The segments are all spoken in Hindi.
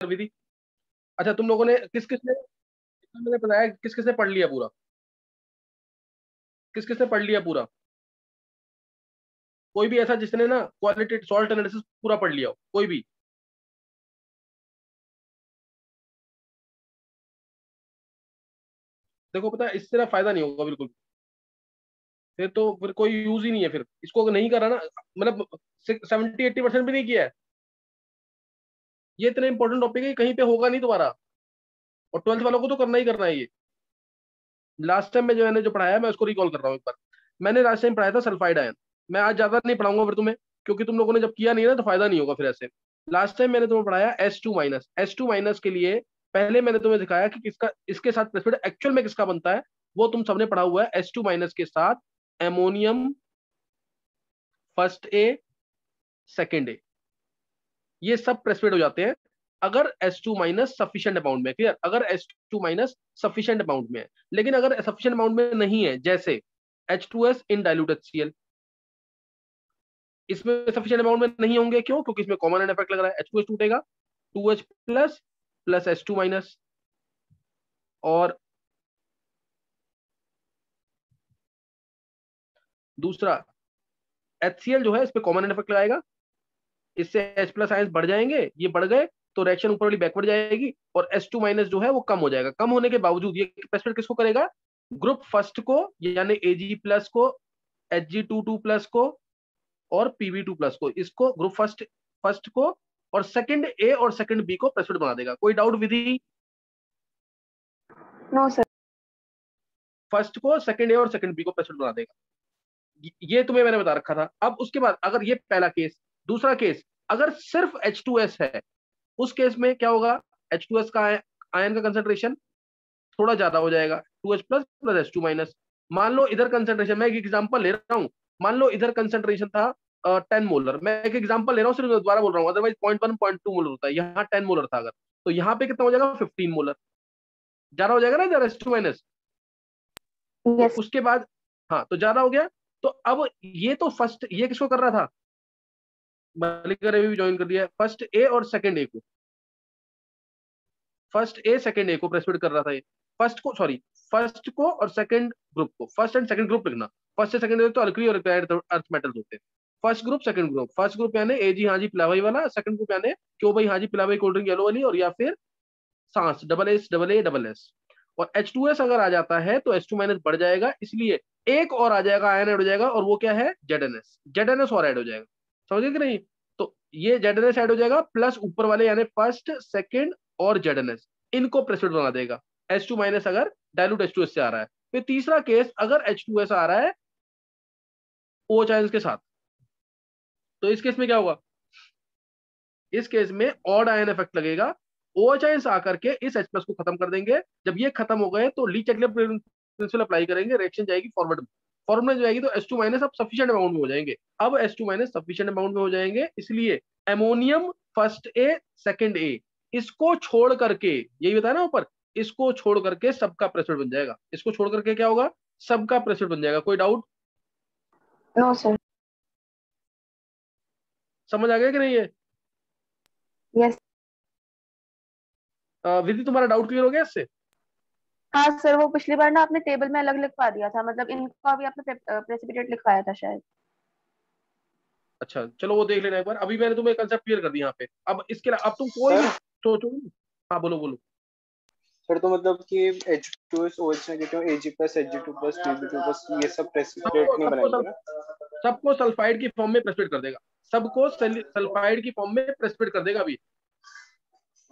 विधि। अच्छा, तुम लोगों ने किस किस ने, मैंने बताया किस किस ने पढ़ लिया पूरा, किस किस ने पढ़ लिया पूरा? कोई भी ऐसा जिसने ना क्वालिटी सॉल्ट एनालिसिस पूरा पढ़ लिया हो, कोई भी? देखो पता है इससे ना फायदा नहीं होगा बिल्कुल, फिर तो फिर कोई यूज ही नहीं है, फिर इसको अगर नहीं करा ना, मतलब 70-80% भी नहीं किया है, ये इतना इंपॉर्टेंट टॉपिक है कि कहीं पे होगा नहीं दोबारा, और 12th वालों को तो करना ही करना है ये। लास्ट टाइम में जो मैंने जो पढ़ाया मैं उसको रिकॉल कर रहा हूँ एक बार। मैंने लास्ट टाइम पढ़ाया था सल्फाइड आयन। मैं आज ज्यादा नहीं पढ़ाऊंगा फिर तुम्हें, क्योंकि तुम लोगों ने जब किया नहीं ना तो फायदा नहीं होगा फिर ऐसे। लास्ट टाइम मैंने तुम्हें पढ़ाया S2 माइनस। S2 माइनस के लिए पहले मैंने तुम्हें दिखाया कि किसका इसके साथ प्रेसिपिटेट एक्चुअल में किसका बनता है, वो तुम सबने पढ़ा हुआ है। S2 माइनस के साथ एमोनियम फर्स्ट ए सेकेंड ए, ये सब प्रेसिपिटेट हो जाते हैं अगर S2 माइनस सफिशिएंट अमाउंट में। क्लियर? अगर S2 माइनस सफिशिएंट अमाउंट में है। लेकिन अगर सफिशिएंट अमाउंट में नहीं है, जैसे H2S इन डाइल्यूट HCl, इसमें सफिशिएंट अमाउंट में नहीं होंगे, क्यों? क्योंकि इसमें कॉमन एंड इफेक्ट लग रहा है। H2S टूटेगा, 2H plus plus S2 minus, और दूसरा HCl जो है इस पे कॉमन एंड इफेक्ट लगाएगा, इससे H प्लस आयंस बढ़ जाएंगे, ये बढ़ गए तो रिएक्शन ऊपर वाली बैकवर्ड जाएगी, और S2 माइनस जो है वो कम हो जाएगा। कम होने के बावजूद ये प्रेसिपिटेट किसको करेगा? ग्रुप फर्स्ट को, यानी Ag प्लस को, Hg22 प्लस को, और Pb2 प्लस को, इसको ग्रुप फर्स्ट फर्स्ट को और सेकंड ए और सेकंड बी को प्रेसिपिटेट बना देगा। कोई doubt Vidhi? No sir. First को सेकंड ए और सेकंड बी को प्रेसिपिटेट बना देगा, ये तुम्हें मैंने बता रखा था। अब उसके बाद अगर ये पहला केस, दूसरा केस, अगर सिर्फ H2S है, उस केस में क्या होगा? H2S का आयन का कंसेंट्रेशन थोड़ा ज्यादा हो जाएगा, 2H plus plus H2 minus. मान लो इधर कंसेंट्रेशन, मैं एक एग्जांपल ले रहा हूँ, मान लो इधर कंसेंट्रेशन था 10 मोलर, मैं एक एग्जांपल ले रहा हूँ, सिर्फ दोबारा बोल रहा हूँ, अदरवाइज 0.1 0.2 मोलर होता है, यहाँ 10 मोलर था अगर, तो यहाँ पे कितना हो जाएगा? 15 मोलर, ज्यादा हो जाएगा ना इधर H2 माइनस। तो यस। उसके बाद, हाँ तो ज्यादा हो गया। तो अब ये तो फर्स्ट, ये किसको कर रहा था? मलिका ने भी ज्वाइन कर दिया, फर्स्ट ए और सेकंड ए को, फर्स्ट ए सेकंड ए को प्रेसिपिटेट कर रहा था ये। फर्स्ट को, सॉरी, फर्स्ट को और सेकंड ग्रुप को, फर्स्ट एंड सेकंड ग्रुप लिखना। फर्स्ट से सेकंड तो अल्कली और अर्थ मेटल्स होते हैं। First group second group, first group यानी एजी हाँ जी पिलावाई वाला, सेकंड ग्रुप यानी क्यों भाई हाँ जी पिलावाई कोल्ड ड्रिंक येलो वाली, और या फिर सांस double S double A double S. और H2S अगर आ जाता है तो H2 माइनस बढ़ जाएगा, इसलिए एक और आ जाएगा, आयन ऐड हो जाएगा, और वो क्या है? ZnS। ZnS और ऐड हो जाएगा, समझे कि नहीं? तो ये ZnS ऐड हो जाएगा, प्लस ऊपर वाले यानी फर्स्ट सेकंड और ZnS, इनको प्रेसिपिटेट बना देगा। H2 माइनस अगर डायलूट H2S से आ रहा है। फिर तीसरा केस, अगर H2S आ रहा है OH आयंस के साथ, तो इस केस में क्या होगा? इस केस में ऑड आयन इफेक्ट लगेगा, OH आयंस आकर के इस H प्लस को खत्म कर देंगे। जब ये खत्म हो गए तो ली चैटले प्रिंसिपल अप्लाई करेंगे, रिएक्शन जाएगी फॉरवर्ड में। फॉरवर्ड में जाएगी तो H2 माइनस अब सफिशिएंट अमाउंट में हो जाएंगे। अब H2 माइनस सफिशिएंट अमाउंट में हो जाएंगे, इसलिए एमोनियम फर्स्ट ए सेकंड ए, इसको छोड़ करके, यही बताया ना ऊपर, इसको छोड़ करके सबका प्रेसिपिटेट बन जाएगा। इसको छोड़ करके क्या होगा? सबका प्रेसिपिटेट बन जाएगा। कोई डाउट? No sir. समझ आ गया कि नहीं? ये यस। विधि तुम्हारा डाउट क्लियर हो गया इससे? हाँ सर, वो पिछली बार ना आपने टेबल में अलग लिखवा दिया था, मतलब इनका भी आपने प्रेसिपिटेट लिखवाया था शायद। अच्छा चलो वो देख लेना एक बार, अभी मैंने तुम्हें कंसेप्ट क्लियर कर दिया यहाँ पे। अब इसके अब तुम कोई भी सर सोचो। हाँ बोलो बोलो। सर तो मतलब कि H2S OH negative Ag plus Hg2 plus Pb2 plus ये सब प्रेसिपिटेट सबको नहीं सबको बनाएंगे ना? सबको सल्फाइड की फॉर्म में प्रेसिपिटेट कर देगा, सबको सल्फाइड की फॉर्म में प्रेसिपिटेट कर देगा अभी।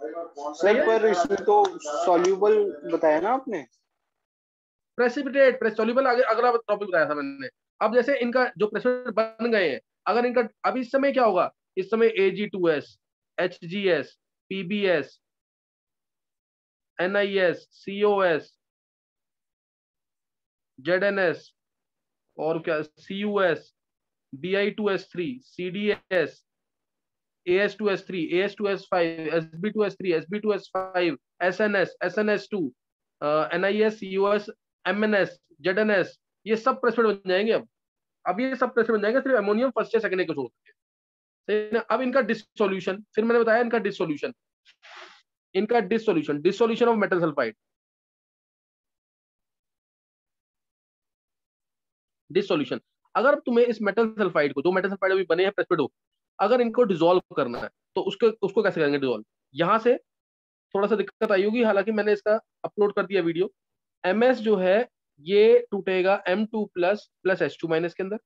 सर पर इसमें तो सॉल्यूबल बताया ना आपने। प्रेसिपिटेट सॉल्युबल आगे अगला टॉपिक बताया था मैंने। अब जैसे इनका जो प्रेसिपिटेट बन गए हैं, अगर इनका अभी इस समय क्या होगा? इस समय Ag2S, HgS, PbS, NiS, COS, ZnS, और क्या CUS, Bi2S3, CDS, AS2S3, AS2S5, SB2S3, SB2S5, SNS, SNS2, NIS, CUS, MNS, ZNS, ये सब प्रेसिपिटेट बन जाएंगे। अब ये सब प्रेसिपिटेट बन जाएंगे सिर्फ अमोनियम फर्स्ट या सेकंड को छोड़ के। सही ना? अब इनका डिसोल्यूशन, फिर मैंने बताया इनका डिसोल्यूशन। इनका dissolution of metal sulphide, dissolution. अगर तुम्हें इस मेटल सल्फाइड को, जो मेटल सल्फाइड अभी बने हैं प्रेसिपिटेट, अगर इनको डिसॉल्व करना है तो उसको कैसे करेंगे डिसॉल्व? यहां से थोड़ा सा दिक्कत आई होगी, हालांकि मैंने इसका अपलोड कर दिया वीडियो। एमएस जो है ये टूटेगा M2 plus plus H2 minus के अंदर,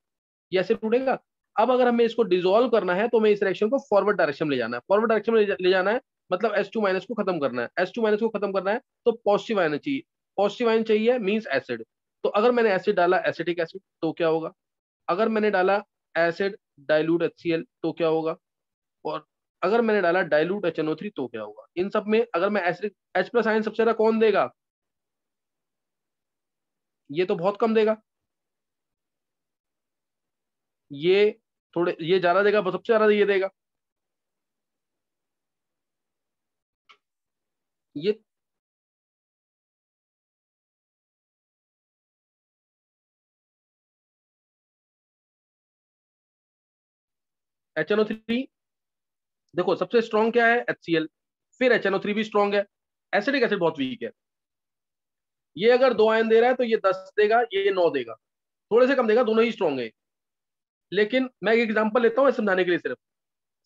ये ऐसे टूटेगा। अब अगर हमें इसको डिसॉल्व करना है तो हमें इस रिएक्शन को फॉरवर्ड डायरेक्शन में ले जाना है, फॉरवर्ड डायरेक्शन में ले जाना है, मतलब H2 माइनस को खत्म करना है, H2 माइनस को खत्म करना है तो पॉजिटिव आयन चाहिए, पॉजिटिव आयन चाहिए मींस एसिड। तो अगर मैंने एसिड डाला एसिटिक एसिड तो क्या होगा, अगर मैंने डाला एसिड डाइल्यूट HCl तो क्या होगा, और अगर मैंने डाला डाइल्यूट HNO3 तो क्या होगा। इन सब में अगर मैं एसिड H प्लस आयन सबसे ज्यादा कौन देगा, ये तो बहुत कम देगा, ये थोड़े ये ज्यादा देगा, सबसे ज्यादा ये देगा, ये HNO3 देखो सबसे स्ट्रॉन्ग क्या है HCl, फिर HNO3 भी स्ट्रॉन्ग है, एसिडिक एसिड बहुत वीक है। ये अगर 2 आयन दे रहा है तो ये 10 देगा, ये 9 देगा, थोड़े से कम देगा, दोनों ही स्ट्रॉन्ग है। लेकिन मैं एक एग्जांपल लेता हूँ समझाने के लिए सिर्फ,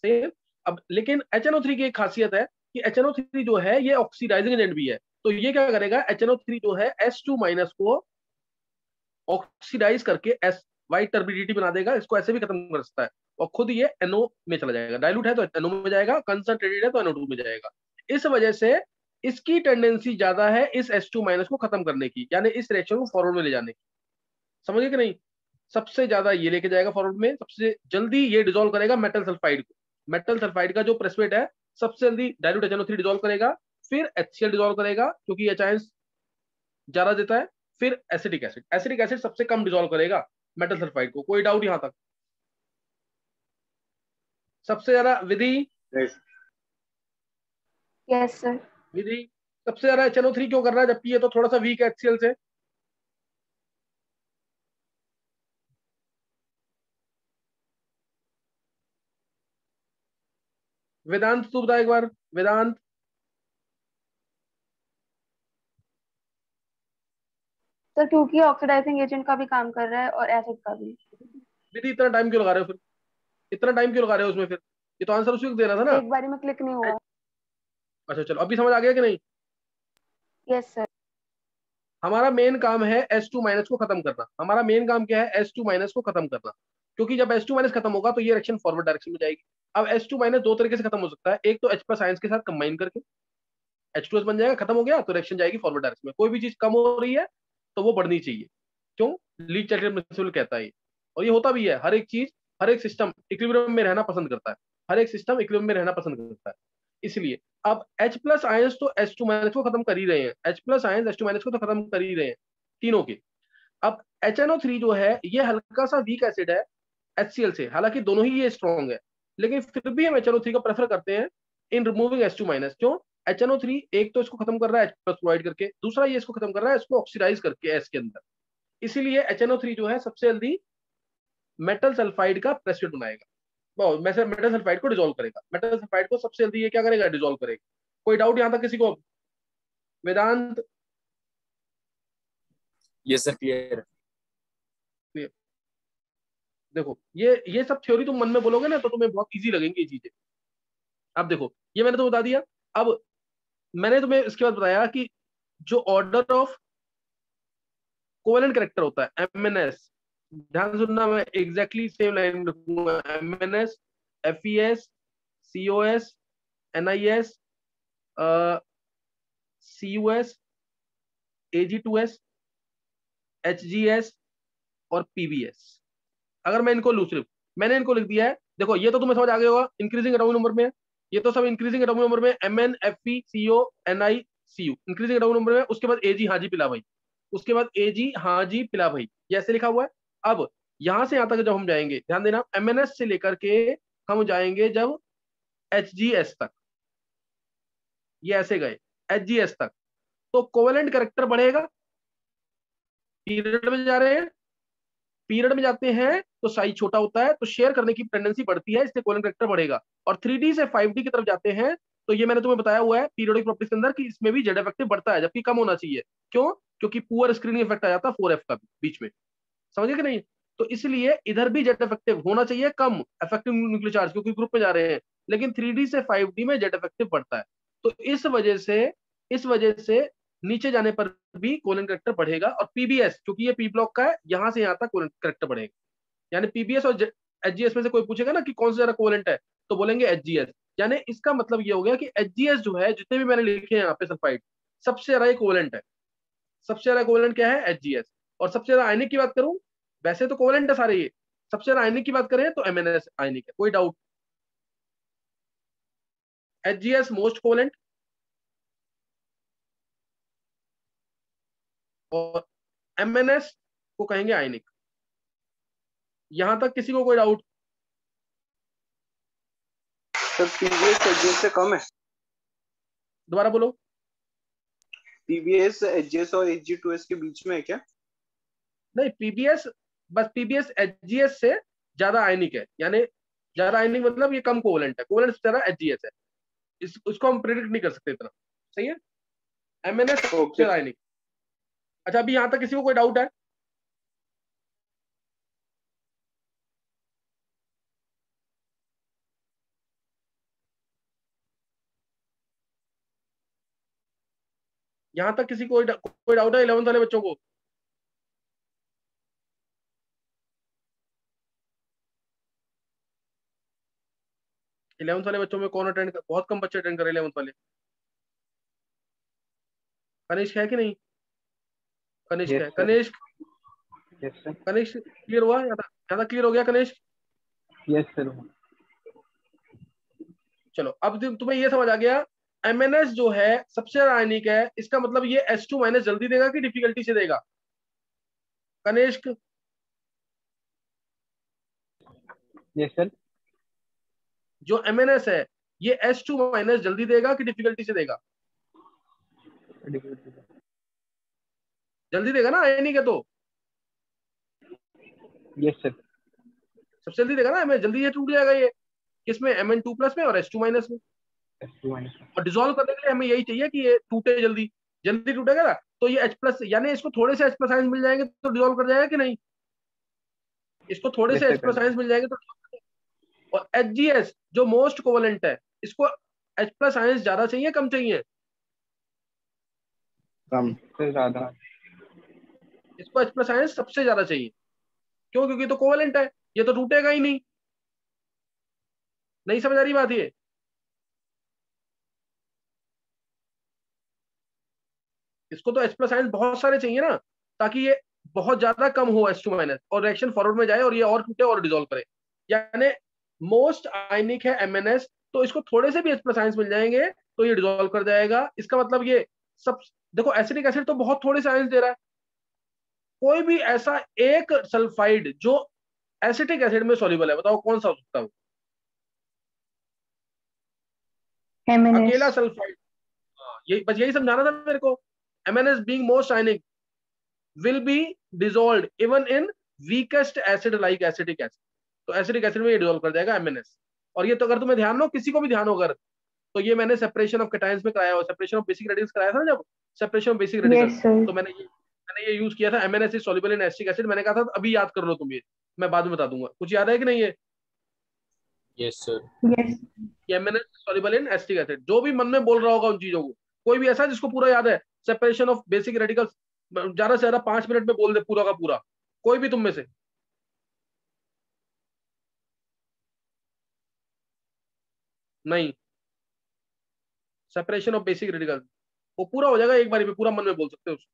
सही है। अब लेकिन HNO3 की एक खासियत है कि HNO3 जो है ये ऑक्सीडाइजिंग एजेंट भी है, तो ये क्या करेगा, HNO3 जो है H2 माइनस को ऑक्सीडाइज करके एस वाइट टर्बिडिटी बना देगा, इसको ऐसे भी खत्म कर सकता है, और खुद ये NO में चला जाएगा, डाइल्यूट है तो NO में जाएगा, कंसंट्रेटेड है तो NO2 में जाएगा। इस वजह से इसकी टेंडेंसी ज्यादा है इस H2 माइनस को खत्म करने की, यानी इस रिएक्शन को फॉरवर्ड में ले जाने की, समझिए कि नहीं। सबसे ज्यादा ये लेके जाएगा फॉरवर्ड में, सबसे जल्दी ये डिसॉल्व करेगा मेटल सल्फाइड को, मेटल सल्फाइड का जो प्रेसिपिटेट है सबसे जल्दी डाइल्यूट HNO3 डिसॉल्व करेगा, फिर HCl डिसॉल्व करेगा क्योंकि H आयंस ज्यादा देता है, फिर एसिटिक एसिड, एसिडिक एसिड सबसे कम डिसॉल्व करेगा मेटल सल्फाइड को, कोई डाउट यहां तक? सबसे ज्यादा विधि, यस सर। विधि सबसे ज्यादा HNO3 क्यों कर रहा है जबकि ये तो थोड़ा सा वीक है HCl से? वेदांत तू बता एक बार, वेदांत। सर क्योंकि ऑक्सीडाइजिंग एजेंट का भी काम कर रहा है और एसिड का भी। विधि इतना टाइम क्यों लगा रहे हो फिर, इतना टाइम क्यों लगा रहे हो उसमें, फिर ये तो आंसर उसी को देना था ना। एक बारी में क्लिक नहीं हुआ। अच्छा चलो अभी समझ आ गया कि नहीं। Yes sir. हमारा मेन काम है H2 माइनस को खत्म करना, हमारा मेन काम क्या है H2 माइनस को खत्म करना, क्योंकि जब H2 माइनस खत्म होगा तो ये रिएक्शन फॉरवर्ड डायरेक्शन में जाएगी। अब H2 माइनस दो तरीके से खत्म हो सकता है, एक तो H प्लस आयंस के साथ कंबाइन करके H2S बन जाएगा, खत्म हो गया तो रिएक्शन जाएगी फॉरवर्ड डायरेक्शन में। कोई भी चीज कम हो रही है तो वो बढ़नी चाहिए, क्यों, लीच चाइल्ड प्रिंसिपल कहता है ये, और ये होता भी है। हर एक चीज, हर एक सिस्टम इक्विलिब्रियम में रहना पसंद करता है, हर एक सिस्टम इक्विलिब्रियम में रहना पसंद करता है। इसलिए अब H प्लस आयंस तो H2 माइनस को खत्म कर ही रहे हैं, H plus ions H2 minus को तो खत्म कर ही रहे हैं तीनों के। अब HNO3 जो है ये हल्का सा वीक एसिड है HCl से, हालांकि दोनों ही ये स्ट्रॉन्ग है, लेकिन फिर भी हम HNO3 को प्रेफर करते हैं इन रिमूविंग H2 माइनस। क्यों, HNO3 एक तो इसको खत्म कर रहा है H प्लस प्रोवाइड करके, दूसरा ये इसको खत्म कर रहा है इसको ऑक्सीडाइज करके S के अंदर, इसीलिए HNO3 जो है सबसे जल्दी मेटल सल्फाइड का प्रेसिपिटेट बनाएगा, मेटल सल्फाइड को डिसॉल्व करेगा, मेटल सल्फाइड को सबसे जल्दी ये क्या करेगा, डिसॉल्व करेगा। कोई डाउट यहां तक किसी को? वेदांत। Yes sir clear. देखो ये सब थ्योरी तुम मन में बोलोगे ना तो तुम्हें बहुत इजी लगेंगी ये चीजें। अब देखो ये मैंने तो बता दिया, अब मैंने तुम्हें इसके बाद बताया कि जो ऑर्डर ऑफ कोवेलेंट कैरेक्टर होता है MNS, ध्यान से सुनना, मैं एग्जैक्टली सेम लाइन लिखूंगा, MNS FES COS NIS CUS AG2S HGS और PBS। अगर मैं इनको लूँ, सिर्फ मैंने इनको लिख दिया है, देखो ये तो तुम्हें समझ आ गया होगा, इंक्रीजिंग एटॉमिक नंबर में, ये तो सब इंक्रीजिंग एटॉमिक नंबर में, MN FE CO NI CU increasing atomic number में, उसके बाद AG हाजी पिला भाई, उसके बाद AG हाजी पिला भाई, ये ऐसे लिखा हुआ है। अब यहां से यहां तक जब हम जाएंगे, ध्यान देना, MNS से लेकर के हम जाएंगे जब HGS तक, ये ऐसे गए HGS तक, तो कोवेलेंट कैरेक्टर बढ़ेगा। पीरियड में जा रहे हैं, पीरियड में जाते हैं तो साइज छोटा होता है तो शेयर करने की टेंडेंसी बढ़ती है, इससे कोवेलेंट कैरेक्टर बढ़ेगा। और 3D से 5D की तरफ जाते हैं तो ये मैंने तुम्हें बताया हुआ है पीरियोडिक प्रॉपर्टीज के अंदर कि इसमें भी जेड इफेक्टिव बढ़ता है जबकि कम होना चाहिए। क्यों? क्योंकि पुअर स्क्रीनिंग इफेक्ट आ जाता है 4F का बीच में, समझे कि नहीं? तो इसलिए इधर भी जेड इफेक्टिव होना चाहिए कम इफेक्टिव न्यूक्लियर चार्ज, क्योंकि ग्रुप में जा रहे हैं, लेकिन 3D से 5D में जेड इफेक्टिव बढ़ता है। तो इस वजह से नीचे जाने पर भी कोलन करेक्टर बढ़ेगा, और पीबीएस क्योंकि ये पी ब्लॉक का है, यहां से यहां तक कोलन करेक्टर बढ़ेगा। यानी पीबीएस और एचजीएस में से कोई पूछेगा ना कि कौन सा ज्यादा कोवेलेंट है, तो बोलेंगे एचजीएस। यानी इसका मतलब ये हो गया कि एचजीएस जो है, जितने भी मैंने लिखे हैं यहाँ पे सल्फाइड, सबसे ज्यादा कोवेलेंट है। सबसे ज्यादा कोवेलेंट क्या है? एचजीएस। और सबसे ज्यादा आयनिक की बात करूं, वैसे तो कोवेलेंट है सारे ये, सबसे ज्यादा आयनिक की बात करें तो एमएनएस आयनिक है, कोई डाउट? एचजीएस मोस्ट कोवेलेंट और एमएनएस को कहेंगे आयनिक। यहां तक किसी को कोई डाउट? सर पीबीएस एचजीएस से कम है? दोबारा बोलो। पीबीएस एचजीएस और एचजी2एस के बीच में है क्या? नहीं, पीबीएस, बस पीबीएस एचजीएस से ज्यादा आयनिक है। यानी ज्यादा आयनिक मतलब ये कम कोवेलेंट है, कोवेलेंट से ज्यादा एचजीएस है। उसको हम प्रेडिक्ट नहीं कर सकते इतना, सही है? एमएनएस सबसे ओके। ज्यादा आयनिक। अच्छा, अभी यहां तक किसी को कोई डाउट है? यहां तक किसी को कोई डाउट है 11th वाले बच्चों को? 11th वाले बच्चों में कौन अटेंड कर, बहुत कम बच्चे अटेंड कर रहे हैं 11th वाले। कनिष्क है कि नहीं? कनिष्क है, Kanishk, yes sir. Kanishk clear हुआ? ज्यादा क्लियर हो गया कनिष्क? Yes sir. चलो, अब तुम्हें ये समझ आ गया एमएनएस जो है सबसे ज्यादा आयनिक है, इसका मतलब ये H2 माइनस जल्दी देगा कि डिफिकल्टी से देगा? कनिष्क? Yes sir. जो एमएनएस है ये H2 माइनस जल्दी देगा कि डिफिकल्टी से देगा? जल्दी देगा ना, आयनिक है तो। Yes sir. सबसे जल्दी देगा ना, एमएन जल्दी ये टूट जाएगा। ये किसमें? Mn2 प्लस में और H2 माइनस में। और डिसॉल्व करने के लिए हमें यही चाहिए कि ये टूटे जल्दी। जल्दी टूटेगा ना तो ये H प्लस, यानी इसको थोड़े से H प्लस आयंस मिल जाएंगे तो डिसॉल्व कर जाएगा कि नहीं? इसको थोड़े से H प्लस आयंस मिल जाएंगे तो। और एचजीएस जो मोस्ट कोवेलेंट है, इसको H प्लस आयंस ज्यादा चाहिए कम चाहिए? कम से ज्यादा। इसको H प्लस आयंस सबसे ज्यादा चाहिए। क्यों? क्योंकि तो कोवेलेंट है, ये तो टूटेगा ही नहीं। नहीं समझ आ रही बात ये? इसको तो H प्लस आयंस बहुत सारे चाहिए ना, ताकि ये बहुत ज्यादा कम हो H2 माइनस, और रिएक्शन फॉरवर्ड में जाए और ये और टूटे और डिसॉल्व करे। यानी मोस्ट आयनिक है एमएनएस, तो इसको थोड़े से भी H प्लस आयंस मिल जाएंगे तो ये डिसॉल्व कर जाएगा। इसका मतलब ये सब, देखो एसिटिक एसिड तो बहुत थोड़े से आयंस दे रहा है। कोई भी ऐसा एक सल्फाइड जो एसिटिक एसिड में सॉल्युबल है, बताओ कौन सा हो सकता है? एमएनएस। अकेला सल्फाइड। यही बस, यही समझाना था मेरे को। MNS being most ionic will be dissolved even in weakest acid like acetic acid। तो एसिडिक एसिड में ये डिसॉल्व कर जाएगा एमएनएस। और ये तो अगर तुम्हें ध्यान हो, किसी को भी ध्यान हो अगर, तो ये मैंने सेपरेशन ऑफ कैटायंस में कराया हुआ, सेपरेशन ऑफ बेसिक रेडिकल्स कराया था ना जब, separation of basic radical, yes sir. तो मैंने ये यूज किया था MNS is soluble in acetic acid. मैंने कहा था अभी याद कर लो तुम ये, मैं बाद में बता दूंगा। कुछ याद है कि नहीं? ये yes sir. Yes. MNS soluble in acetic acid, जो भी मन में बोल रहा होगा उन चीजों को, कोई भी ऐसा जिसको पूरा याद है, सेपरेशन ऑफ बेसिक रेडिकल्स ज्यादा से ज्यादा 5 मिनट में बोल दे पूरा का पूरा, कोई भी तुम में से। नहीं, सेपरेशन ऑफ बेसिक रेडिकल वो पूरा हो जाएगा एक बार में, पूरा मन में बोल सकते हो उसको।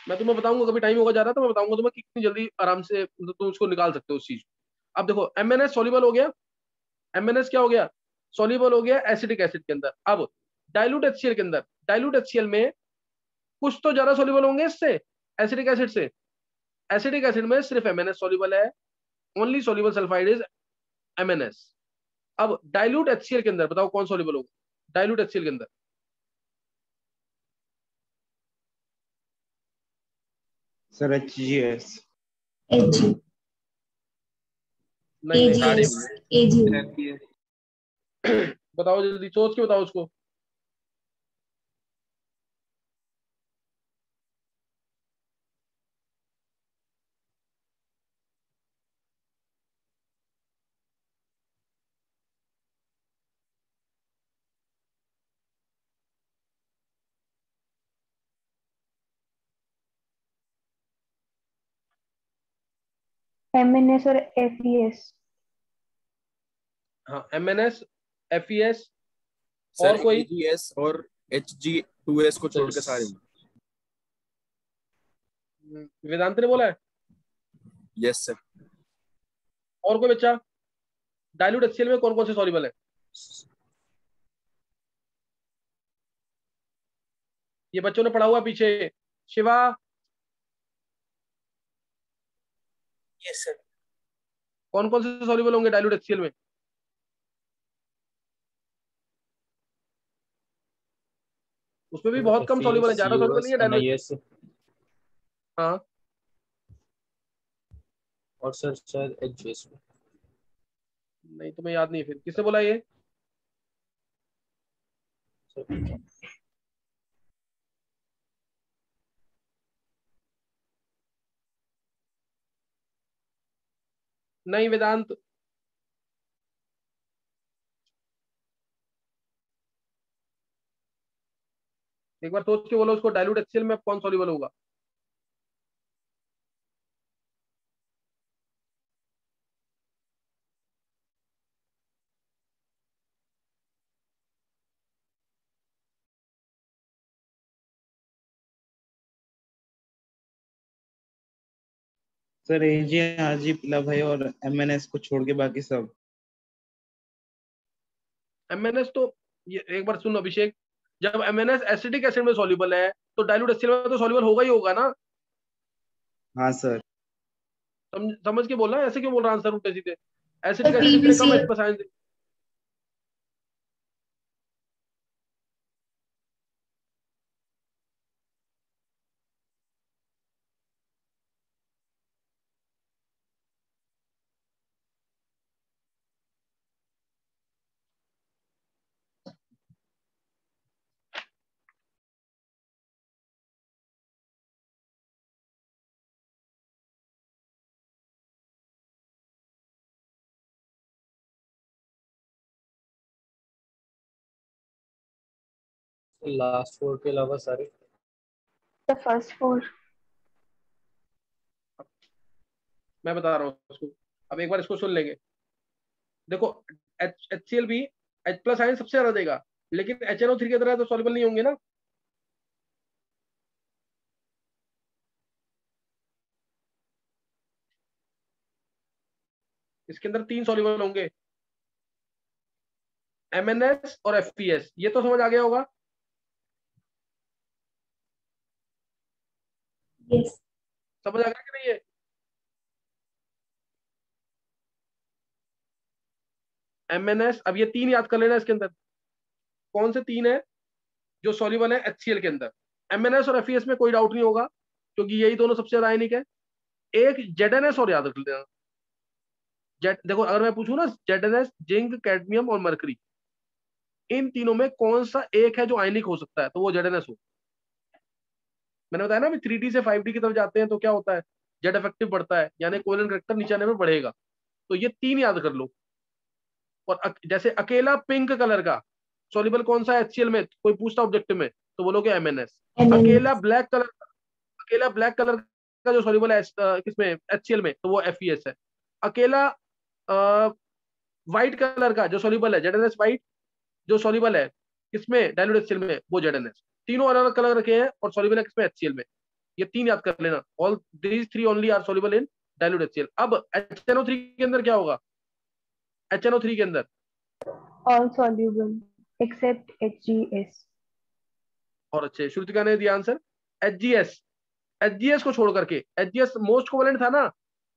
मैं तुम्हें बताऊंगा, कभी टाइम होगा ज्यादा तो मैं बताऊंगा तुम्हें कितनी जल्दी आराम से तुम उसको निकाल सकते हो उस चीज को। अब देखो एमएनएस सॉल्युबल हो गया, एमएनएस क्या हो गया? सॉल्युबल हो गया एसिटिक एसिड के अंदर। अब डाइल्यूट एचसीएल के अंदर, डाइल्यूट एचसीएल में कुछ तो ज्यादा सॉल्युबल होंगे इससे, एसिटिक एसिड से। एसिटिक एसिड में सिर्फ एमएनएस सॉल्युबल है, only soluble sulphide is MNS. अब डाइल्यूट एचसीएल के अंदर बताओ कौन सॉल्युबल होगा डाइल्यूट एचसीएल के अंदर? Sir HgS. एजी। नहीं नहीं, एजीएस। एजी। बताओ जल्दी, सोच के बताओ उसको। MNS और FES। हाँ, MNS, FES, सर और कोई? AGS और HG2S को छोड़ के सारे। वेदांत ने बोला है। Yes sir. और कोई बच्चा? डाइल्यूट HCl में कौन कौन से सॉल्युबल है? ये बच्चों ने पढ़ा हुआ पीछे। शिवा। Yes sir. कौन कौन से सॉल्युबल होंगे डाइल्यूट HCl में? उसमें भी बहुत कम सॉल्युबल है, ज्यादा सॉल्युबल नहीं है डाइल्यूट। NaS हाँ, और सर शायद HGS में। नहीं तुम्हें याद नहीं है फिर, किसने बोला ये? सर नहीं वेदांत। एक बार सोच के बोलो उसको, डाइल्यूट HCl में कौन सॉल्युबल होगा? सर एजी आरजी पिला भाई और MNS को छोड़ के बाकी सब। MNS तो, ये एक बार सुन अभिषेक, जब MNS एसिटिक एसिड में सॉल्युबल है तो डाइल्यूट HCl में तो सॉल्युबल होगा ही होगा ना। हाँ सर। समझ के बोलना, ऐसे क्यों बोल रहा आंसर उल्टे सीधे? तो एसिटिक एसिड इतने कम PBCl। H+ ion. लास्ट 4 के अलावा सारे। The first 4। मैं बता रहा हूँ उसको, अब एक बार इसको सुन लेंगे। देखो, HCl भी H+ आयन सबसे ज्यादा देगा, लेकिन HNO3 की तरह तो सॉल्युबल नहीं होंगे ना। इसके अंदर 3 सॉल्युबल होंगे, MNS और FPS। ये तो समझ आ गया होगा। यस। समझ आ गया कि नहीं? ये MNS, अब ये 3 याद कर लेना इसके अंदर। कौन से 3 है जो सॉल्युबल है HCl के अंदर? MNS और FES में कोई डाउट नहीं होगा, क्योंकि यही दोनों सबसे ज्यादा आयनिक है। एक ZNS और याद रख लेना। देखो, अगर मैं पूछूं ना, ZNS, जिंक, कैडमियम और मरकरी, इन तीनों में कौन सा एक है जो आयनिक हो सकता है, तो वो ZNS हो। मैंने बताया ना, अभी 3D से 5D की तरफ जाते हैं तो क्या होता है, जेड इफेक्टिव बढ़ता है, यानी कोवलेंट करेक्टर नीचे आने में बढ़ेगा। तो ये 3 याद कर लो। और जैसे अकेला पिंक कलर का सॉल्युबल कौन सा है HCl में, कोई पूछता ऑब्जेक्टिव में, तो बोलोगे MNS। अकेला ब्लैक कलर, अकेला ब्लैक कलर का जो सॉल्युबल है किसमें, HCl में, तो वो FES है। अकेला व्हाइट कलर का जो सॉल्युबल है, ZNS व्हाइट, जो सॉल्युबल है किसमें, डाइल्यूट HCl में, वो ZNS। तीनों अलग अलग कलर रखे हैं और सॉल्युबल है किसमें, HCl में। ये 3 याद कर लेना, all these 3 only are soluble in dilute HCl। अब HNO3 के अंदर क्या होगा? HNO3 के अंदर ऑल सॉल्युबल एक्सेप्ट HGS। और अच्छे श्रुतिका ने दिया आंसर HGS। HGS को छोड़ करके, HGS मोस्ट कोवेलेंट था ना।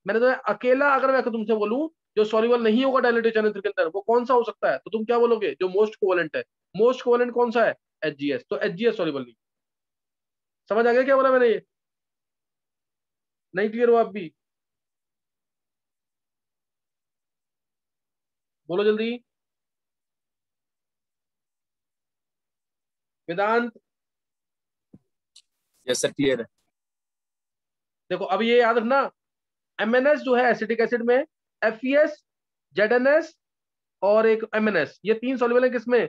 मैंने तो अकेला, अगर मैं तुमसे बोलूं जो सॉल्युबल नहीं होगा डाइल्यूट HNO3 के अंदर, वो कौन सा हो सकता है, तो तुम क्या बोलोगे? जो मोस्ट कोवेलेंट है। मोस्ट कोवेलेंट कौन सा है? HGS। तो HGS सॉल्युबल नहीं। समझ आ गया क्या बोला मैंने? ये नहीं क्लियर हो आप भी? बोलो जल्दी। वेदांत? यस सर, क्लियर है। देखो अब ये याद रखना, MnS जो है एसिटिक एसिड में, FeS, ZnS और एक MnS, ये 3 सॉल्युबल है किसमें?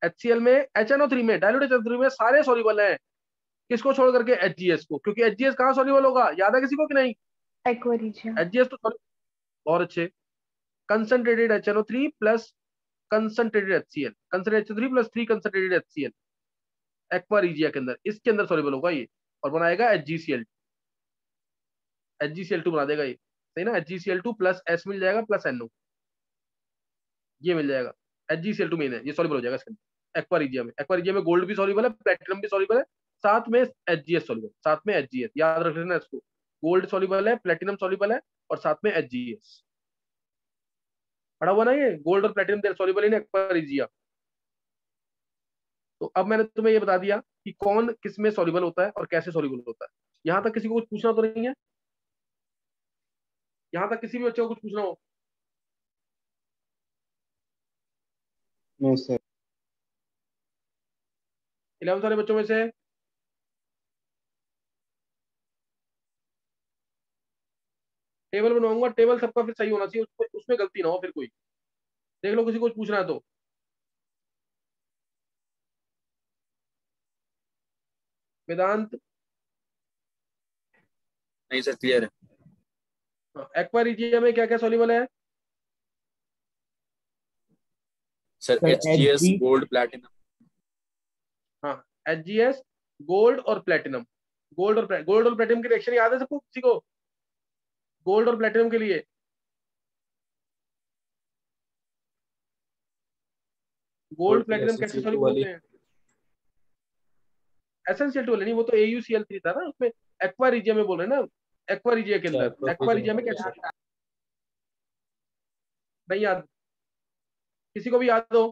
HCl में। HNO3 में, डाइल्यूट HNO3 में सारे सॉल्युबल हैं, किसको छोड़ करके? HGS को। क्योंकि HGS कहाँ सॉल्युबल होगा, याद है किसी को कि नहीं? Aqua region. HGS तो और अच्छे, concentrated HNO3 plus concentrated HCl, concentrated HNO3 plus 3 concentrated HCl aqua regia के अंदर, इसके अंदर सॉल्युबल होगा ये, और बनाएगा HgCl2 बना देगा ये, सही ना? HgCl2 प्लस S मिल जाएगा प्लस NO, ये मिल जाएगा। HgCl2 मेन है, ये सॉल्युबल हो जाएगा इसके अंदर एक्वा रीजिया में। एक्वा रीजिया में गोल्ड भी सॉल्युबल है, प्लेटिनम भी सॉल्युबल है, साथ में HGS सॉल्युबल, साथ में HGS, याद रख लेना इसको। गोल्ड सॉल्युबल है, प्लेटिनम सॉल्युबल है, और साथ में HGS पढ़ा हुआ ना, ये गोल्ड और platinum soluble in aqua regia. तो अब मैंने तुम्हें ये बता दिया कि कौन किस में सॉल्युबल होता है और कैसे सॉल्युबल होता है। यहां तक किसी को कुछ पूछना तो नहीं है? यहां तक किसी भी बच्चे को कुछ पूछना हो? No sir. 11 सारे बच्चों में से टेबल बनवाऊंगा, टेबल सबका फिर सही होना चाहिए, उसमें गलती ना हो फिर कोई। देख लो किसी को कुछ पूछना है तो। वेदांत? नहीं सर, क्लियर है। एक्वा रीजिया में क्या क्या सॉल्युबल है? Sir sir, HGS, Hg gold, platinum. हाँ, HGS, गोल्ड और प्लेटिनम। गोल्ड और प्लेटिनम की रिएक्शन याद है सबको, किसी को? गोल्ड और प्लेटिनम के लिए गोल्ड प्लेटिनम कैसे SnCl2 सॉल्युबल वाली। होते हैं? SnCl2 वाले नहीं, वो तो AuCl3 था ना उसमें। एक्वा रीजिया में बोल रहे हैं ना, एक्वा रीजिया के अच्छा, अंदर, एक्वा रीजिया में कैसे? नहीं याद? किसी को भी याद हो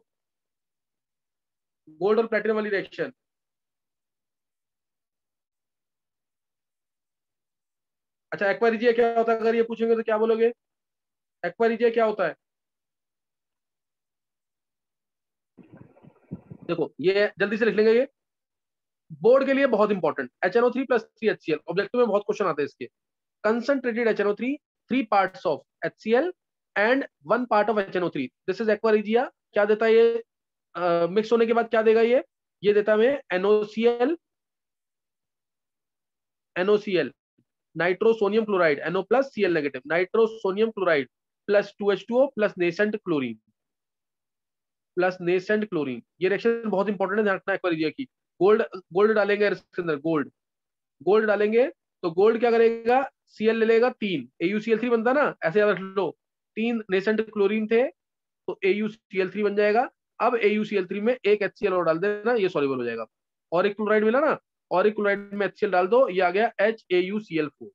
गोल्ड और प्लेटिनम वाली रिएक्शन? अच्छा, एक्वा रीजिया क्या होता है अगर ये पूछेंगे तो क्या बोलोगे? एक्वा रीजिया क्या होता है? देखो ये जल्दी से लिख लेंगे, ये बोर्ड के लिए बहुत important. HNO3 plus 3 HCl, objective में बहुत क्वेश्चन आते हैं इसके। Concentrated HNO3, 3 parts of HCl and 1 part of HNO3, this is aqua regia. क्या देता है ये? मिक्स होने के बाद क्या देगा ये देता है NOCl, nitrosonium chloride, NO plus Cl negative, nitrosonium chloride plus 2H2O plus nascent chlorine, ये रिएक्शन बहुत इंपॉर्टेंट है, ध्यान रखना एक्वा रीजिया की। गोल्ड डालेंगे इसके अंदर, गोल्ड डालेंगे तो गोल्ड क्या करेगा? Cl ले लेगा 3, AuCl3 बनता ना, ऐसे याद रख लो, 3 नेसेंट क्लोरीन थे तो AuCl3 बन जाएगा। अब AuCl3 में एक HCl और डाल देना, ये सॉल्युबल हो जाएगा। और एक क्लोराइड मिला ना, और एक क्लोराइड में HCl डाल दो, ये आ गया HAuCl4।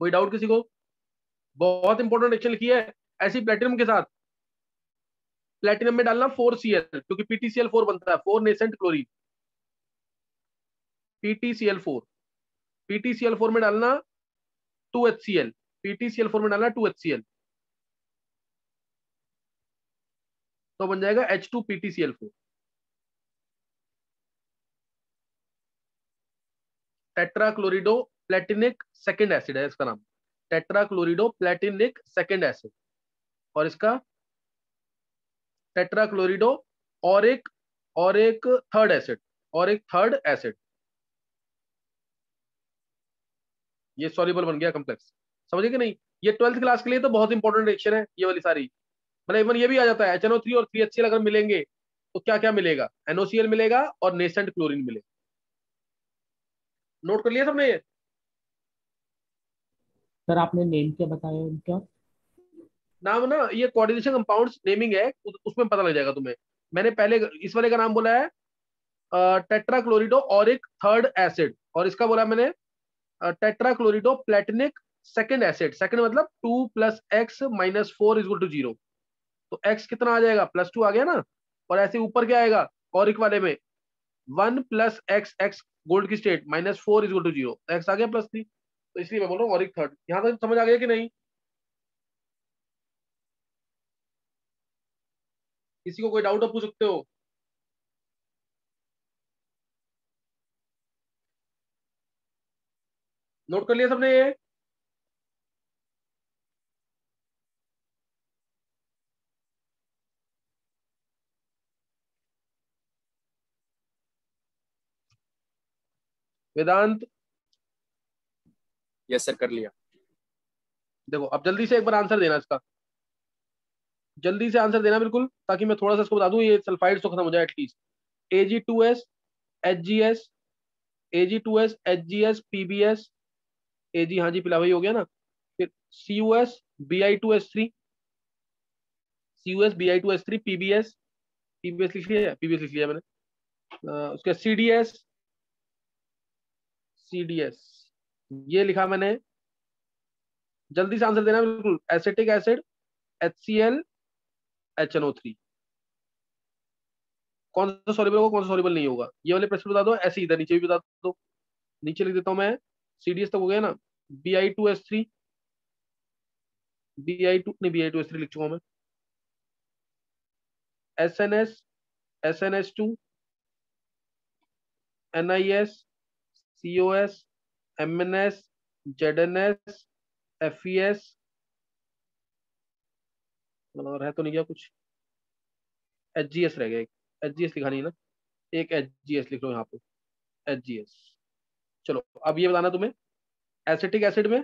कोई डाउट किसी को? बहुत इंपॉर्टेंट रिएक्शन लिखी है ऐसी प्लेटिनम के साथ। प्लेटिनम में डालना 4Cl, क्योंकि PtCl4 बनता है, 4 नेसेंट क्लोरीन, PtCl4। PtCl4 में डालना 2HCl, PtCl4 में डालना 2HCl, तो बन जाएगा H2PtCl4। टेट्राक्लोरिडो प्लेटिनिक सेकेंड एसिड है इसका नाम, टेट्राक्लोरिडो प्लेटिनिक सेकेंड एसिड। और इसका टेट्राक्लोरिडो और एक थर्ड एसिड, ये सॉल्युबल बन गया कॉम्प्लेक्स। समझे कि नहीं? ये 12th क्लास के लिए तो बहुत इंपॉर्टेंट रिएक्शन है ये वाली सारी। मतलब इवन ये भी आ जाता है, HNO3 और 3HCl अगर मिलेंगे तो क्या क्या मिलेगा? NOCl मिलेगा और नेसेंट क्लोरीन मिलेगा। नोट कर लिया सबने ये? सर आपने नेम क्या बताया उनका? नाम ना, ये कोऑर्डिनेशन कंपाउंड्स नेमिंग है, उसमें पता लग जाएगा तुम्हें। मैंने पहले इस वाले का नाम बोला है टेट्राक्लोरिडो और एक थर्ड एसिड, और इसका बोला मैंने टेट्राक्लोरिडो प्लेटिनिक सेकेंड एसिड। सेकेंड मतलब 2 + x - 4 = 0, तो x कितना आ जाएगा? +2 आ गया ना। और ऐसे ऊपर क्या आएगा और वाले में? 1 + x, गोल्ड की स्टेट, -4 = 0, x आ गया +3। तो इसलिए मैं बोल रहा हूँ ऑरिक थर्ड। यहाँ तक समझ आ गया कि नहीं? किसी को कोई डाउट आप पूछ सकते हो? नोट कर लिया सबने ये? वेदांत यस सर कर लिया। देखो अब जल्दी से एक बार आंसर देना इसका, जल्दी से आंसर देना बिल्कुल, ताकि मैं थोड़ा सा इसको बता दूं, ये सल्फाइड तो खत्म हो जाए at least. Ag2S HGS, Ag2S HGS PBS, Ag हाँ जी पिला वही हो गया ना। फिर CUS Bi2S3, CUS Bi2S3 PBS, PBS लिख लिया, PBS लिख लिया मैंने। उसके CDS, CDS ये लिखा मैंने। जल्दी से आंसर देना बिल्कुल। एसिटिक एसिड HCl HNO3, कौन सा सॉल्युबल होगा कौन सा सॉल्युबल नहीं होगा, ये वाले प्रश्न बता दो। ऐसे इधर नीचे भी बता दो। नीचे लिख देता हूं मैं, CDS तक हो गया ना। Bi2S3, Bi2 नहीं, Bi2S3 लिख चुका हूं मैं। SNS, SNH2, NIS, COS, MNS, ZNS, FES, और है तो नहीं क्या कुछ? HGS रह गया एक। HGS लिखा नहीं है ना, एक HGS लिख लो यहाँ पे, HGS। चलो अब ये बताना तुम्हें, एसिटिक एसिड में,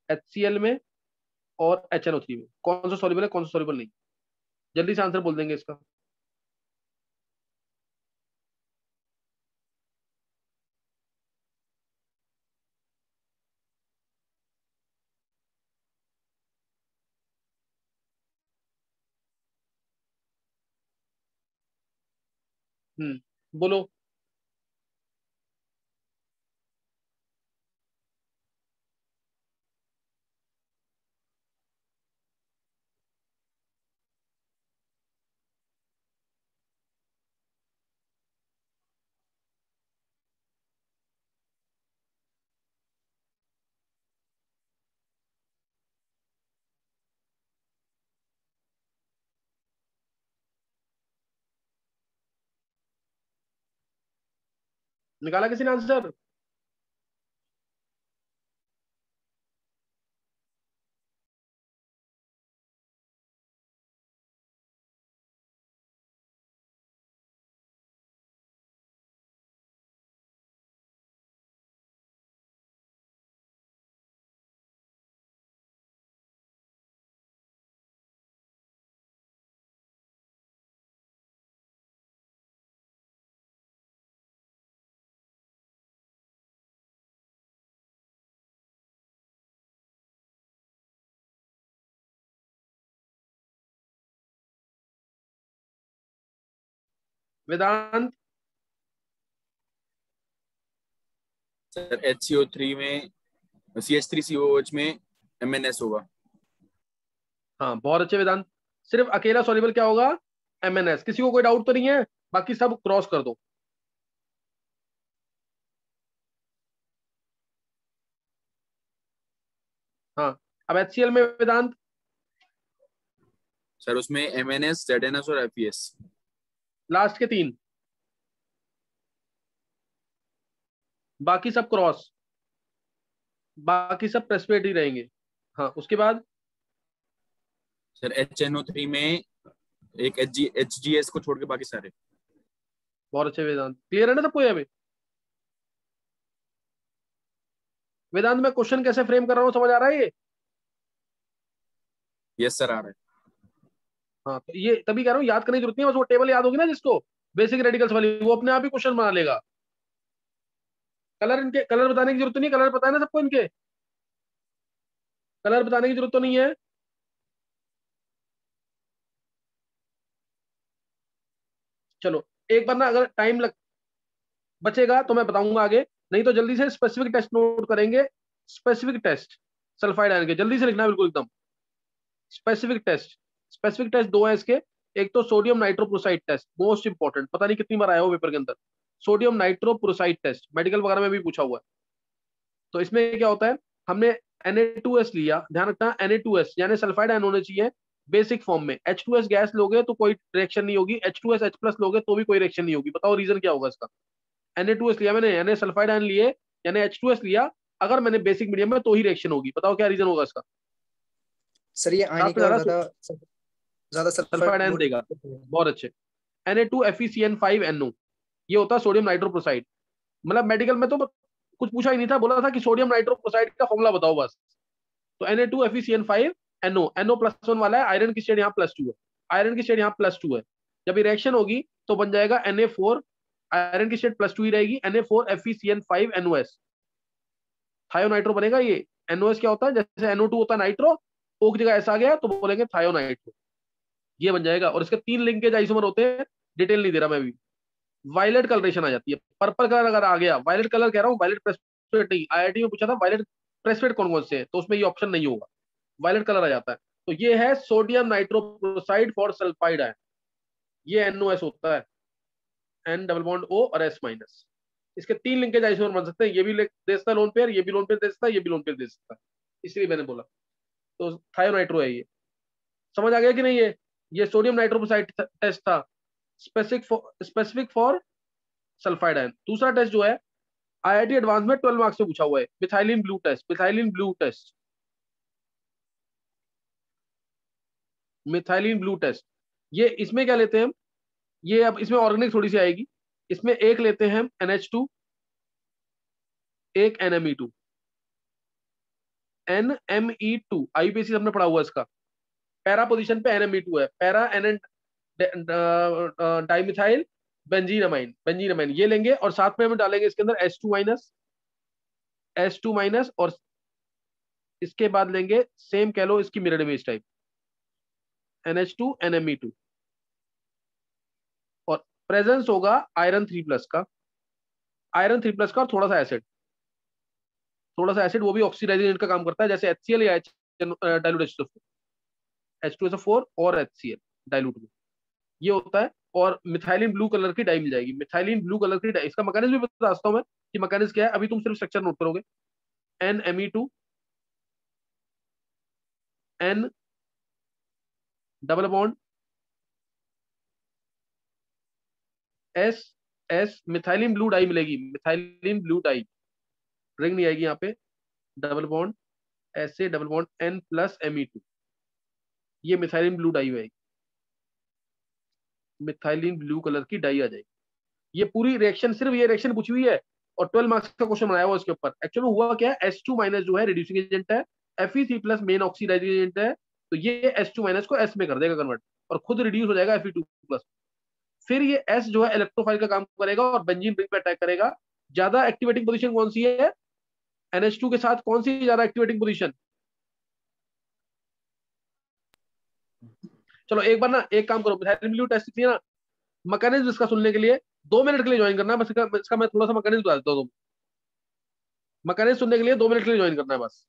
HCl में और HNO3 में कौन सा सॉल्युबल है कौन सा सॉल्युबल नहीं। जल्दी से आंसर बोल देंगे इसका। बोलो। निकाला किसी ने आंसर? वेदांत सर HCO3 में, CH3COOH में MNS होगा। हाँ बहुत अच्छे वेदांत। सिर्फ अकेला सॉल्युबल क्या होगा? MNS। किसी को कोई डाउट तो नहीं है? बाकी सब क्रॉस कर दो। हाँ अब HCl में वेदांत, सर उसमें MNS, ZNS और FES। लास्ट के तीन, बाकी सब क्रॉस, बाकी सब प्रेसिपिटेट ही रहेंगे। हाँ उसके बाद सर HNO3 में एक HGS को छोड़ के बाकी सारे। बहुत अच्छे वेदांत। क्लियर है ना सबको? ये अभी वेदांत में क्वेश्चन कैसे फ्रेम कर रहा हूँ समझ आ रहा है ये? यस सर आ रहा है। हाँ तो ये तभी कह रहा हूँ, याद करने की जरूरत नहीं है, बस वो टेबल याद होगी ना जिसको, बेसिक रेडिकल्स वाली, वो अपने आप ही क्वेश्चन बना लेगा। कलर, इनके कलर बताने की जरूरत नहीं, कलर पता है ना सबको इनके, कलर बताने की जरूरत तो नहीं है। चलो एक बार ना, अगर टाइम लग बचेगा तो मैं बताऊंगा आगे, नहीं तो जल्दी से स्पेसिफिक टेस्ट नोट करेंगे। स्पेसिफिक टेस्ट सल्फाइड आयन के, जल्दी से लिखना है बिल्कुल एकदम। स्पेसिफिक टेस्ट, स्पेसिफिक टेस्ट दो है इसके। एक तो sodium nitroprusside test, most important, पता नहीं कितनी बार आया हो पेपर के अंदर। सोडियम नाइट्रोप्रोसाइड टेस्ट मेडिकल वगैरह में भी पूछा हुआ है। तो इसमें क्या होता है, हमने Na2S लिया, ध्यान रखना Na2S यानी सल्फाइड आयन होने चाहिए बेसिक फॉर्म में। H2S गैस लोगे तो कोई रिएक्शन नहीं होगी, H2S H+ लोगे तो भी कोई रिएक्शन नहीं होगी। बताओ रीजन क्या होगा इसका? Na2S लिया मैंने, यानी सल्फाइड आयन लिए, यानी H2S लिया, अगर मैंने बेसिक मीडियम में तो ही रिएक्शन होगी। बताओ क्या रीजन होगा इसका? सर ये आयनिक और ज्यादा सल्फाइड आयन देगा। बहुत अच्छे। Na2FeCN5NO ये होता है सोडियम नाइट्रोप्रोसाइड। मतलब मेडिकल में तो कुछ पूछा ही नहीं था, बोला था कि सोडियम नाइट्रोप्रोसाइड का फॉर्मूला बताओ बस। तो Na2FeCN5NO, NO+1 वाला है, आयरन की शेड यहाँ +2 है, आयरन की शेड यहाँ +2 है। जब ये रिएक्शन होगी तो बन जाएगा Na4, आयरन की शेड +2 ही रहेगी, Na4FeCN5NOS, थायोनाइट्रो बनेगा ये। NOS क्या होता है, जैसे NO2 होता है नाइट्रो, O की जगह ऐसा आ गया तो बोलेंगे थायोनाइट्रो, ये बन जाएगा। और इसके 3 लिंकेज आइसोमर होते हैं, डिटेल नहीं दे रहा मैं अभी। वायलेट कलरेशन आ जाती है, पर्पल कलर अगर आ गया, वायलेट कलर कह रहा हूँ, वायलेट प्रेसिपिटेट नहीं। IIT में पूछा था वायलेट प्रेसिपिटेट कौन कौन से है, तो उसमें ये ऑप्शन नहीं होगा, वायलेट कलर आ जाता है। तो ये है sodium nitroprusside for sulphide ion, ये NOS होता है, N=O और S-। इसके 3 लिंकेज आइसोमर बन सकते हैं, ये भी दे सकता है लोन पेयर, ये भी लोन पेयर दे सकता है, ये भी लोन पेयर दे सकता है, इसलिए मैंने बोला। तो थायोनाइट्रो है ये। समझ आ गया कि नहीं? ये सोडियम नाइट्रोप्रोसाइड टेस्ट था, स्पेसिफिक फॉर सल्फाइड आयन। दूसरा टेस्ट जो है IIT एडवांस में 12 मार्क्स में पूछा हुआ है, methylene blue test. Methylene blue test, methylene blue test, ये इसमें क्या लेते हैं हम, ये अब इसमें ऑर्गेनिक थोड़ी सी आएगी। इसमें एक लेते हैं हम NH2, एक NMe2। NMe2 IUPAC हमने पढ़ा हुआ इसका, पैरा पोजीशन पे NMe2 है, पैरा NN डाइमिथाइल बेंजीनमाइन, बेंजीनमाइन ये लेंगे, और साथ में हम डालेंगे इसके अंदर H2-, और इसके बाद लेंगे सेम कह लो इसकी mirror image type NH2 NMe2, और प्रेजेंस होगा आयरन 3+ का, आयरन 3+ का, और थोड़ा सा एसिड, थोड़ा सा एसिड, वो भी ऑक्सीडाइजिंग एजेंट का काम करता है, जैसे HCl या डाइल्यूट H2SO4 और HCl डाइल्यूट में, ये होता है। और मिथाइलिन ब्लू कलर की डाई मिल जाएगी, मिथाइलिन ब्लू कलर की डाई। इसका मैकेनिज्म भी बताता हूं मैं कि मैकेनिज्म क्या है, अभी तुम सिर्फ स्ट्रक्चर नोट करोगे। NMe2, N double bond S, methylene blue die मिलेगी, मिथाइलिन ब्लू डाई, रिंग नहीं आएगी यहाँ पे, double bond SA double bond N+Me2, ये मिथाइलिन ब्लू डाई आएगी, मिथाइलिन ब्लू कलर की डाई आ जाएगी। ये पूरी रिएक्शन, सिर्फ ये रिएक्शन पूछी हुई है, और 12 मार्क्स का क्वेश्चन बनाया हुआ इसके ऊपर। एक्चुअली हुआ क्या है, H2- जो है रिड्यूसिंग एजेंट है, Fe3+ मेन ऑक्सीडाइजिंग एजेंट है, तो ये H2- को S में कर देगा कन्वर्ट, और खुद रिड्यूस हो जाएगा Fe2+। फिर ये S जो है इलेक्ट्रोफाइल का काम करेगा और बेंजीन रिंग पे अटैक करेगा। ज्यादा एक्टिवेटिंग पोजीशन कौन सी है NH2 के साथ, कौन सी ज्यादा एक्टिवेटिंग पोजीशन? चलो एक बार ना एक काम करो, मिथाइलिन ब्लू टेस्ट किया ना, मैकेनिज्म इसका सुनने के लिए 2 मिनट के लिए ज्वाइन करना है बस। इसका मैं थोड़ा सा मैकेनिज्म बता देता हूँ। मैकेनिज्म सुनने के लिए 2 मिनट के लिए ज्वाइन करना है बस।